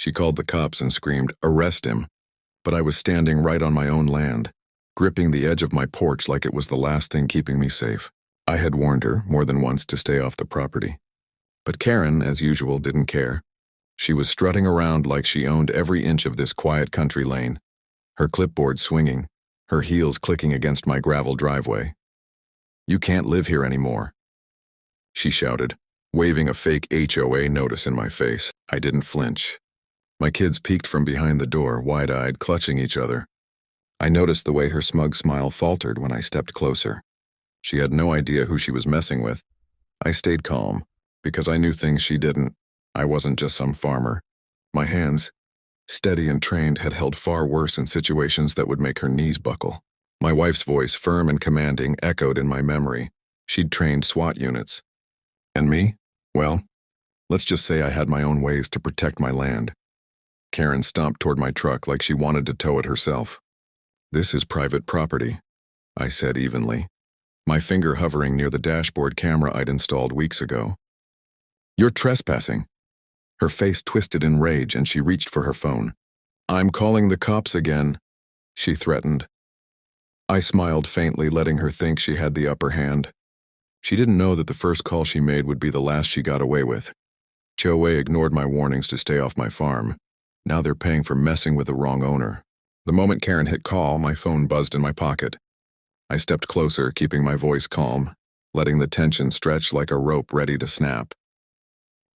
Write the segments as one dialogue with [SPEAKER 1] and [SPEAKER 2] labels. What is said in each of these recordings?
[SPEAKER 1] She called the cops and screamed, "Arrest him!" But I was standing right on my own land, gripping the edge of my porch like it was the last thing keeping me safe. I had warned her more than once to stay off the property. But Karen, as usual, didn't care. She was strutting around like she owned every inch of this quiet country lane, her clipboard swinging, her heels clicking against my gravel driveway. "You can't live here anymore," she shouted, waving a fake HOA notice in my face. I didn't flinch. My kids peeked from behind the door, wide-eyed, clutching each other. I noticed the way her smug smile faltered when I stepped closer. She had no idea who she was messing with. I stayed calm, because I knew things she didn't. I wasn't just some farmer. My hands, steady and trained, had held far worse in situations that would make her knees buckle. My wife's voice, firm and commanding, echoed in my memory. She'd trained SWAT units. And me? Well, let's just say I had my own ways to protect my land. Karen stomped toward my truck like she wanted to tow it herself. "This is private property," I said evenly, my finger hovering near the dashboard camera I'd installed weeks ago. "You're trespassing." Her face twisted in rage and she reached for her phone. "I'm calling the cops again," she threatened. I smiled faintly, letting her think she had the upper hand. She didn't know that the first call she made would be the last she got away with. HOA ignored my warnings to stay off my farm. Now they're paying for messing with the wrong owner. The moment Karen hit call, my phone buzzed in my pocket. I stepped closer, keeping my voice calm, letting the tension stretch like a rope ready to snap.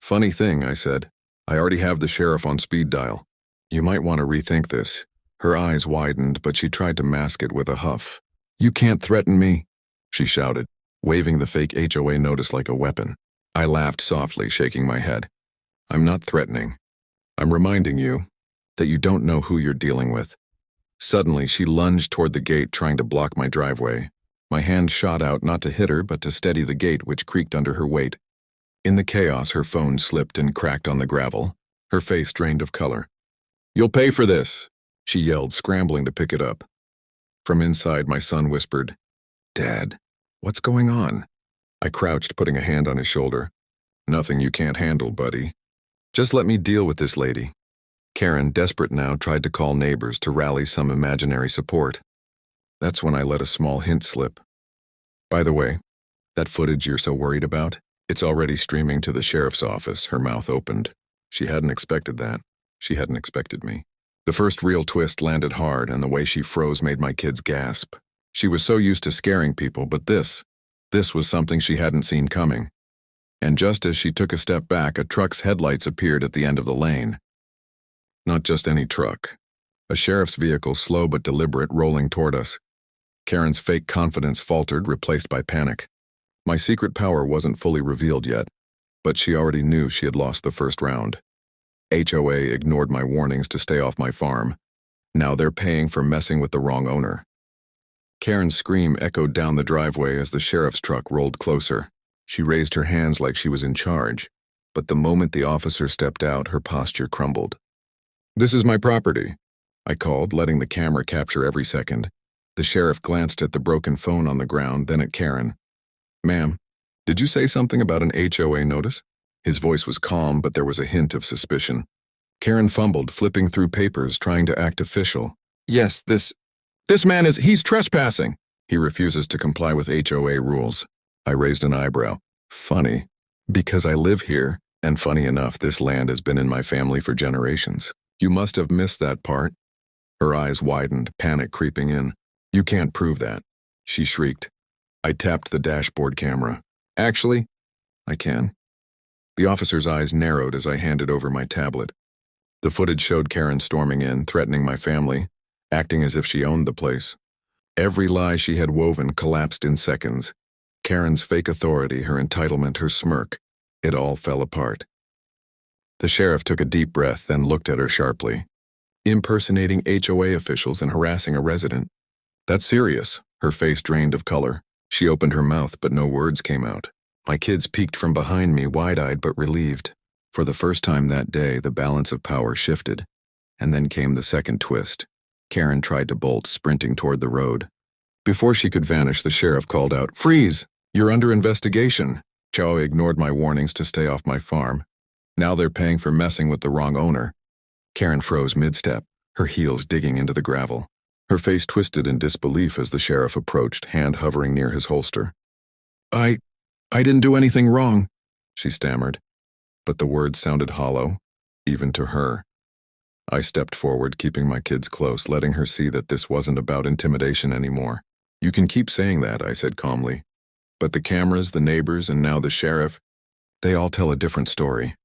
[SPEAKER 1] "Funny thing," I said. "I already have the sheriff on speed dial. You might want to rethink this." Her eyes widened, but she tried to mask it with a huff. "You can't threaten me," she shouted, waving the fake HOA notice like a weapon. I laughed softly, shaking my head. "I'm not threatening. I'm reminding you that you don't know who you're dealing with." Suddenly, she lunged toward the gate, trying to block my driveway. My hand shot out, not to hit her, but to steady the gate, which creaked under her weight. In the chaos, her phone slipped and cracked on the gravel, her face drained of color. "You'll pay for this," she yelled, scrambling to pick it up. From inside, my son whispered, "Dad, what's going on?" I crouched, putting a hand on his shoulder. "Nothing you can't handle, buddy. Just let me deal with this lady." Karen, desperate now, tried to call neighbors to rally some imaginary support. That's when I let a small hint slip. "By the way, that footage you're so worried about, it's already streaming to the sheriff's office." Her mouth opened. She hadn't expected that. She hadn't expected me. The first real twist landed hard, and the way she froze made my kids gasp. She was so used to scaring people, but this was something she hadn't seen coming. And just as she took a step back, a truck's headlights appeared at the end of the lane. Not just any truck. A sheriff's vehicle, slow but deliberate, rolling toward us. Karen's fake confidence faltered, replaced by panic. My secret power wasn't fully revealed yet, but she already knew she had lost the first round. HOA ignored my warnings to stay off my farm. Now they're paying for messing with the wrong owner. Karen's scream echoed down the driveway as the sheriff's truck rolled closer. She raised her hands like she was in charge, but the moment the officer stepped out, her posture crumbled. "This is my property," I called, letting the camera capture every second. The sheriff glanced at the broken phone on the ground, then at Karen. "Ma'am, did you say something about an HOA notice?" His voice was calm, but there was a hint of suspicion. Karen fumbled, flipping through papers, trying to act official. "Yes, this man he's trespassing. He refuses to comply with HOA rules." I raised an eyebrow. "Funny, because I live here, and funny enough, this land has been in my family for generations. You must have missed that part." Her eyes widened, panic creeping in. "You can't prove that," she shrieked. I tapped the dashboard camera. "Actually, I can." The officer's eyes narrowed as I handed over my tablet. The footage showed Karen storming in, threatening my family, acting as if she owned the place. Every lie she had woven collapsed in seconds. Karen's fake authority, her entitlement, her smirk. It all fell apart. The sheriff took a deep breath, then looked at her sharply. "Impersonating HOA officials and harassing a resident. That's serious." Her face drained of color. She opened her mouth, but no words came out. My kids peeked from behind me, wide-eyed but relieved. For the first time that day, the balance of power shifted. And then came the second twist. Karen tried to bolt, sprinting toward the road. Before she could vanish, the sheriff called out, "Freeze! You're under investigation." HOA ignored my warnings to stay off my farm. Now they're paying for messing with the wrong owner. Karen froze mid-step, her heels digging into the gravel. Her face twisted in disbelief as the sheriff approached, hand hovering near his holster. I didn't do anything wrong," she stammered. But the words sounded hollow, even to her. I stepped forward, keeping my kids close, letting her see that this wasn't about intimidation anymore. "You can keep saying that," I said calmly. "But the cameras, the neighbors, and now the sheriff, they all tell a different story."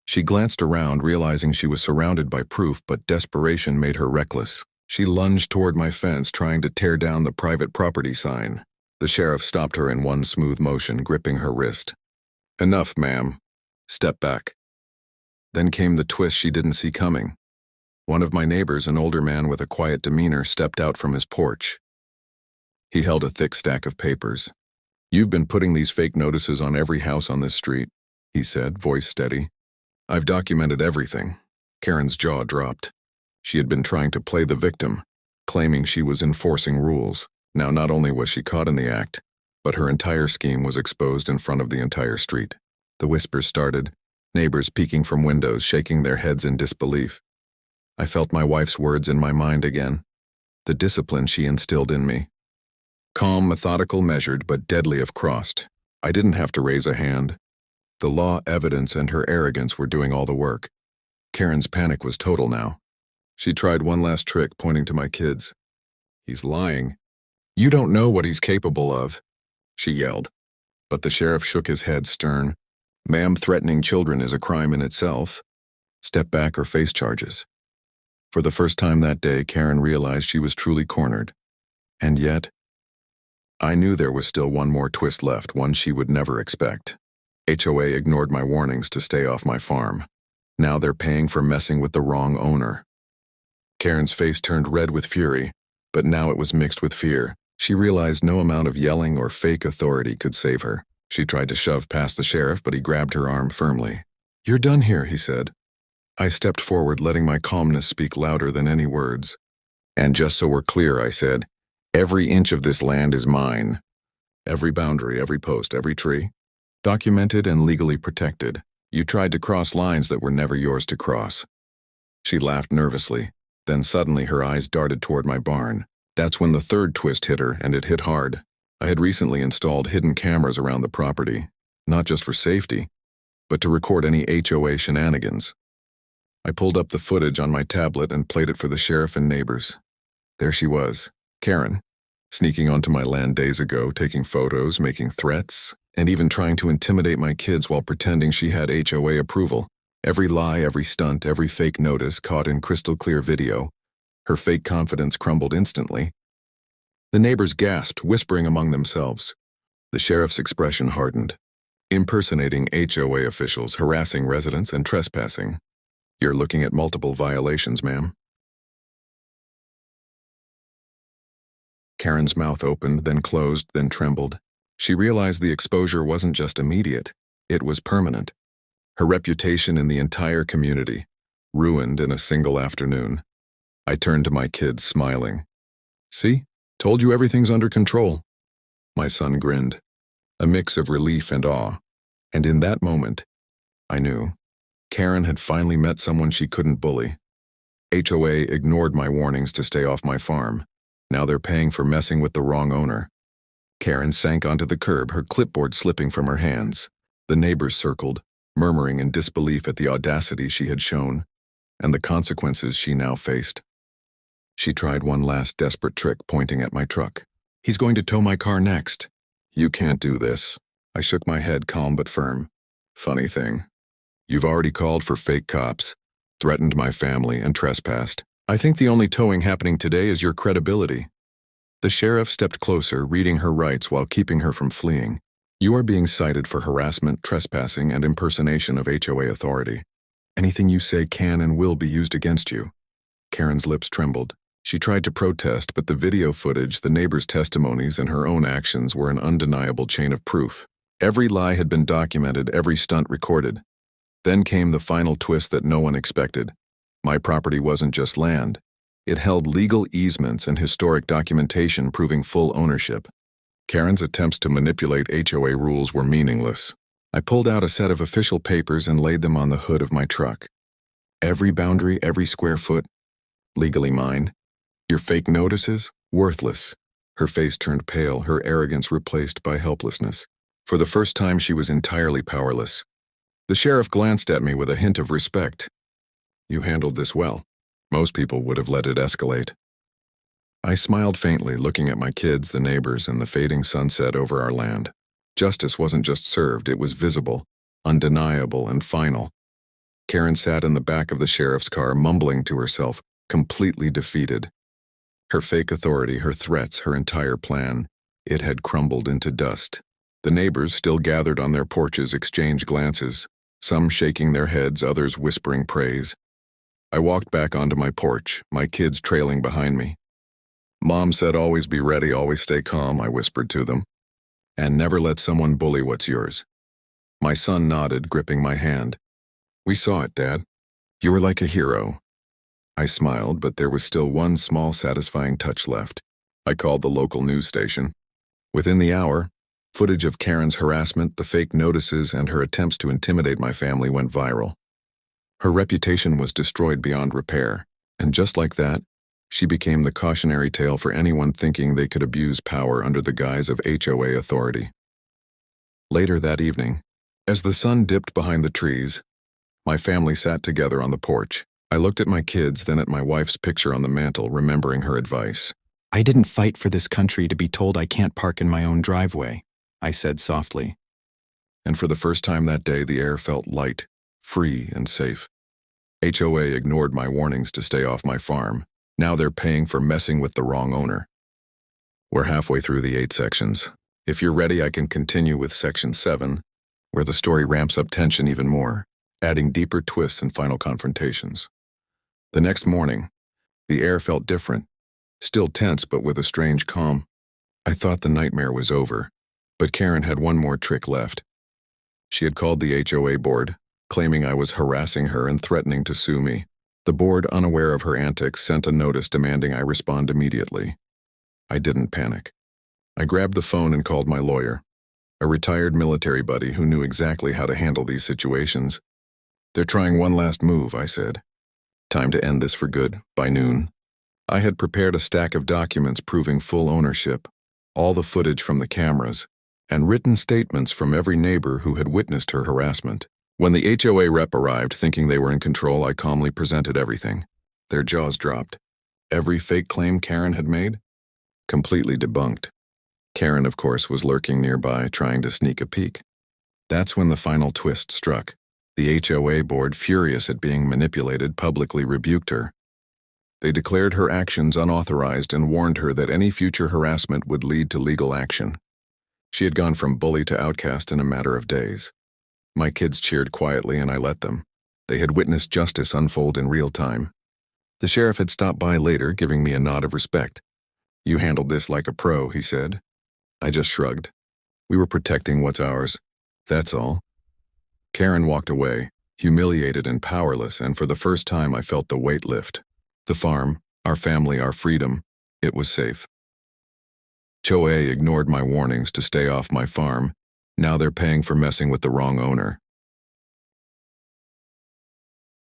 [SPEAKER 1] She glanced around, realizing she was surrounded by proof, but desperation made her reckless. She lunged toward my fence, trying to tear down the private property sign. The sheriff stopped her in one smooth motion, gripping her wrist. "Enough, ma'am. Step back." Then came the twist she didn't see coming. One of my neighbors, an older man with a quiet demeanor, stepped out from his porch. He held a thick stack of papers. "You've been putting these fake notices on every house on this street," he said, voice steady. "I've documented everything." Karen's jaw dropped. She had been trying to play the victim, claiming she was enforcing rules. Now not only was she caught in the act, but her entire scheme was exposed in front of the entire street. The whispers started, neighbors peeking from windows, shaking their heads in disbelief. I felt my wife's words in my mind again, the discipline she instilled in me. Calm, methodical, measured, but deadly if crossed. I didn't have to raise a hand. The law, evidence, and her arrogance were doing all the work. Karen's panic was total now. She tried one last trick, pointing to my kids. "He's lying. You don't know what he's capable of," she yelled. But the sheriff shook his head, stern. "Ma'am, threatening children is a crime in itself. Step back or face charges." For the first time that day, Karen realized she was truly cornered. And yet, I knew there was still one more twist left, one she would never expect. HOA ignored my warnings to stay off my farm. Now they're paying for messing with the wrong owner. Karen's face turned red with fury, but now it was mixed with fear. She realized no amount of yelling or fake authority could save her. She tried to shove past the sheriff, but he grabbed her arm firmly. "You're done here," he said. I stepped forward, letting my calmness speak louder than any words. "And just so we're clear," I said, "every inch of this land is mine. Every boundary, every post, every tree. Documented and legally protected. You tried to cross lines that were never yours to cross." She laughed nervously. Then suddenly her eyes darted toward my barn. That's when the third twist hit her, and it hit hard. I had recently installed hidden cameras around the property, not just for safety, but to record any HOA shenanigans. I pulled up the footage on my tablet and played it for the sheriff and neighbors. There she was, Karen, sneaking onto my land days ago, taking photos, making threats, and even trying to intimidate my kids while pretending she had HOA approval. Every lie, every stunt, every fake notice caught in crystal clear video. Her fake confidence crumbled instantly. The neighbors gasped, whispering among themselves. The sheriff's expression hardened. Impersonating HOA officials, harassing residents, and trespassing. "You're looking at multiple violations, ma'am." Karen's mouth opened, then closed, then trembled. She realized the exposure wasn't just immediate, it was permanent. Her reputation in the entire community, ruined in a single afternoon. I turned to my kids, smiling. "See? Told you everything's under control." My son grinned, a mix of relief and awe. And in that moment, I knew Karen had finally met someone she couldn't bully. HOA ignored my warnings to stay off my farm. Now they're paying for messing with the wrong owner. Karen sank onto the curb, her clipboard slipping from her hands. The neighbors circled, murmuring in disbelief at the audacity she had shown, and the consequences she now faced. She tried one last desperate trick, pointing at my truck. "He's going to tow my car next." "You can't do this." I shook my head, calm but firm. "Funny thing. You've already called for fake cops, threatened my family, and trespassed. I think the only towing happening today is your credibility." The sheriff stepped closer, reading her rights while keeping her from fleeing. "You are being cited for harassment, trespassing, and impersonation of HOA authority. Anything you say can and will be used against you." Karen's lips trembled. She tried to protest, but the video footage, the neighbors' testimonies, and her own actions were an undeniable chain of proof. Every lie had been documented, every stunt recorded. Then came the final twist that no one expected. My property wasn't just land. It held legal easements and historic documentation proving full ownership. Karen's attempts to manipulate HOA rules were meaningless. I pulled out a set of official papers and laid them on the hood of my truck. Every boundary, every square foot, legally mine. Your fake notices? Worthless. Her face turned pale, her arrogance replaced by helplessness. For the first time, she was entirely powerless. The sheriff glanced at me with a hint of respect. You handled this well. Most people would have let it escalate. I smiled faintly, looking at my kids, the neighbors, and the fading sunset over our land. Justice wasn't just served, it was visible, undeniable, and final. Karen sat in the back of the sheriff's car, mumbling to herself, completely defeated. Her fake authority, her threats, her entire plan, it had crumbled into dust. The neighbors, still gathered on their porches, exchanged glances, some shaking their heads, others whispering praise. I walked back onto my porch, my kids trailing behind me. Mom said always be ready, always stay calm, I whispered to them. And never let someone bully what's yours. My son nodded, gripping my hand. We saw it, Dad. You were like a hero. I smiled, but there was still one small satisfying touch left. I called the local news station. Within the hour, footage of Karen's harassment, the fake notices, and her attempts to intimidate my family went viral. Her reputation was destroyed beyond repair, and just like that, she became the cautionary tale for anyone thinking they could abuse power under the guise of HOA authority. Later that evening, as the sun dipped behind the trees, my family sat together on the porch. I looked at my kids, then at my wife's picture on the mantel, remembering her advice.
[SPEAKER 2] I didn't fight for this country to be told I can't park in my own driveway, I said softly.
[SPEAKER 1] And for the first time that day, the air felt light, free, and safe. HOA ignored my warnings to stay off my farm. Now they're paying for messing with the wrong owner. We're halfway through the 8 sections. If you're ready, I can continue with section 7, where the story ramps up tension even more, adding deeper twists and final confrontations. The next morning, the air felt different, still tense but with a strange calm. I thought the nightmare was over, but Karen had one more trick left. She had called the HOA board, claiming I was harassing her and threatening to sue me. The board, unaware of her antics, sent a notice demanding I respond immediately. I didn't panic. I grabbed the phone and called my lawyer, a retired military buddy who knew exactly how to handle these situations. They're trying one last move, I said. Time to end this for good, by noon. I had prepared a stack of documents proving full ownership, all the footage from the cameras, and written statements from every neighbor who had witnessed her harassment. When the HOA rep arrived, thinking they were in control, I calmly presented everything. Their jaws dropped. Every fake claim Karen had made? Completely debunked. Karen, of course, was lurking nearby, trying to sneak a peek. That's when the final twist struck. The HOA board, furious at being manipulated, publicly rebuked her. They declared her actions unauthorized and warned her that any future harassment would lead to legal action. She had gone from bully to outcast in a matter of days. My kids cheered quietly and I let them. They had witnessed justice unfold in real time. The sheriff had stopped by later, giving me a nod of respect. You handled this like a pro, he said. I just shrugged. We were protecting what's ours. That's all. Karen walked away, humiliated and powerless, and for the first time I felt the weight lift. The farm, our family, our freedom, it was safe. HOA ignored my warnings to stay off my farm. Now they're paying for messing with the wrong owner.